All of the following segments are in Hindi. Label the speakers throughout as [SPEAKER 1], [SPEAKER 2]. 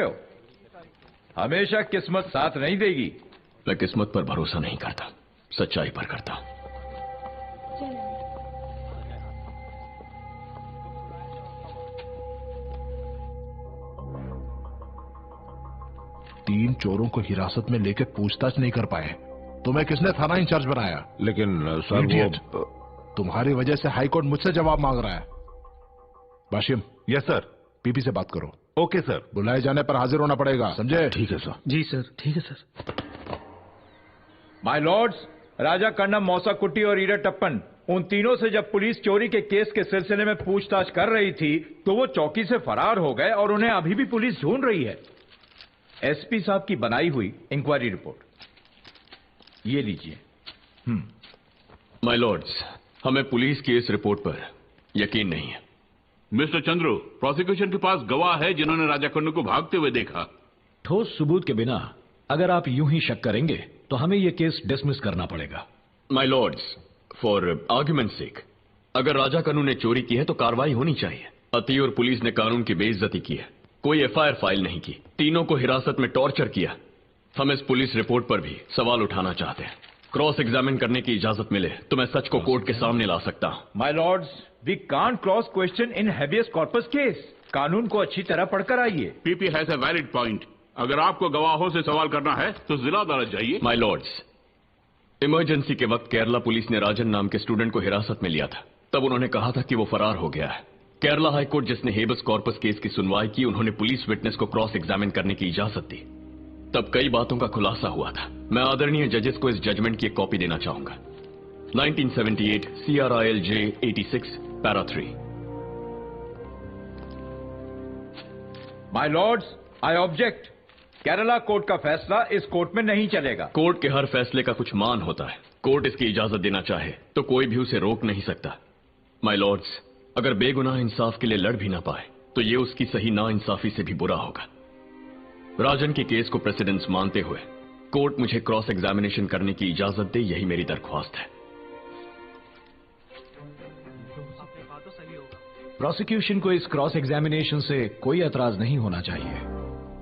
[SPEAKER 1] हो। हमेशा किस्मत साथ नहीं देगी।
[SPEAKER 2] मैं किस्मत पर भरोसा नहीं करता, सच्चाई पर करता हूं।
[SPEAKER 3] तीन चोरों को हिरासत में लेकर पूछताछ नहीं कर पाए। तुम्हें किसने थाना इंचार्ज बनाया?
[SPEAKER 4] लेकिन सर
[SPEAKER 3] Idiot! तुम्हारी वजह से हाईकोर्ट मुझसे जवाब मांग रहा है। बाशिम,
[SPEAKER 4] यस सर।
[SPEAKER 3] पीपी से बात करो।
[SPEAKER 4] Okay sir.
[SPEAKER 3] बुलाए जाने पर हाजिर होना पड़ेगा, समझे?
[SPEAKER 4] ठीक है सर।
[SPEAKER 5] जी सर, ठीक है सर।
[SPEAKER 1] माय लॉर्ड्स, राजा कन्नम, मौसा कुट्टी और ईराटप्पन, उन तीनों से जब पुलिस चोरी के केस के सिलसिले में पूछताछ कर रही थी तो वो चौकी से फरार हो गए और उन्हें अभी भी पुलिस ढूंढ रही है। एसपी साहब की बनाई हुई इंक्वायरी रिपोर्ट ये लीजिए।
[SPEAKER 2] माय लॉर्ड्स, हमें पुलिस की इस रिपोर्ट पर यकीन नहीं है।
[SPEAKER 6] मिस्टर चंद्रू, प्रोसिक्यूशन के पास गवाह है जिन्होंने राजा कन्नू को भागते हुए देखा।
[SPEAKER 5] ठोस सबूत के बिना अगर आप यूं ही शक करेंगे तो हमें यह केस डिसमिस करना पड़ेगा।
[SPEAKER 2] My Lord's, for argument sake, अगर राजा कन्नू ने चोरी की है तो कार्रवाई होनी चाहिए। अति और पुलिस ने कानून की बेइज्जती की है, कोई एफआईआर फाइल नहीं की, तीनों को हिरासत में टॉर्चर किया। हम इस पुलिस रिपोर्ट पर भी सवाल उठाना चाहते हैं। क्रॉस एग्जामिन करने की इजाजत मिले तो मैं सच को कोर्ट के सामने ला सकता हूं।
[SPEAKER 1] My lords, we can't cross question in habeas corpus case. कानून को अच्छी तरह पढ़कर आइए।
[SPEAKER 6] PP has a valid point. अगर आपको गवाहों से सवाल करना है तो जिला अदालत जाइए।
[SPEAKER 2] माय लॉर्ड्स, इमरजेंसी के वक्त केरला पुलिस ने राजन नाम के स्टूडेंट को हिरासत में लिया था। तब उन्होंने कहा था कि वो फरार हो गया है। केरला हाईकोर्ट जिसने हेबस कॉर्पस केस की सुनवाई की, उन्होंने पुलिस विटनेस को क्रॉस एग्जामिन करने की इजाजत दी। तब कई बातों का खुलासा हुआ था। मैं आदरणीय जजेस को इस जजमेंट की एक कॉपी देना चाहूंगा। 1978 CRILJ 86 para 3।
[SPEAKER 1] My Lord's, I object. Kerala court का फैसला इस कोर्ट में नहीं चलेगा।
[SPEAKER 2] कोर्ट के हर फैसले का कुछ मान होता है। कोर्ट इसकी इजाजत देना चाहे तो कोई भी उसे रोक नहीं सकता। माय लॉर्ड्स, अगर बेगुनाह इंसाफ के लिए लड़ भी ना पाए तो ये उसकी सही ना इंसाफी से भी बुरा होगा। राजन के केस को प्रेसिडेंस मानते हुए कोर्ट मुझे क्रॉस एग्जामिनेशन करने की इजाजत दे, यही मेरी दरख्वास्त है।
[SPEAKER 5] प्रोसिक्यूशन को इस क्रॉस एग्जामिनेशन से कोई एतराज नहीं होना चाहिए।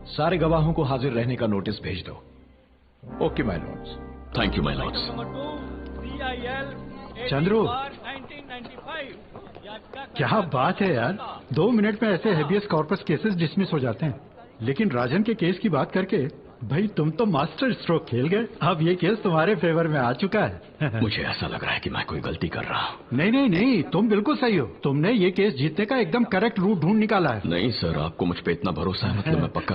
[SPEAKER 5] सारे गवाहों को हाजिर रहने का नोटिस भेज दो।
[SPEAKER 1] Okay my Lord's.
[SPEAKER 2] Thank you my Lord's.
[SPEAKER 7] Chandru, क्या बात है यार, 2 मिनट में ऐसे हेबियस कॉर्पस केसेस डिसमिस हो जाते हैं। लेकिन राजन के केस की बात करके भाई तुम तो मास्टर स्ट्रोक खेल गए। अब ये केस तुम्हारे फेवर में आ चुका है।
[SPEAKER 2] मुझे ऐसा लग रहा है कि मैं कोई गलती कर रहा हूं।
[SPEAKER 7] नहीं नहीं नहीं, तुम बिल्कुल सही हो। तुमने ये केस जीतने का एकदम करेक्ट रूट ढूंढ निकाला है।
[SPEAKER 2] नहीं सर, आपको मुझ पे इतना भरोसा है, मतलब मैं पक्का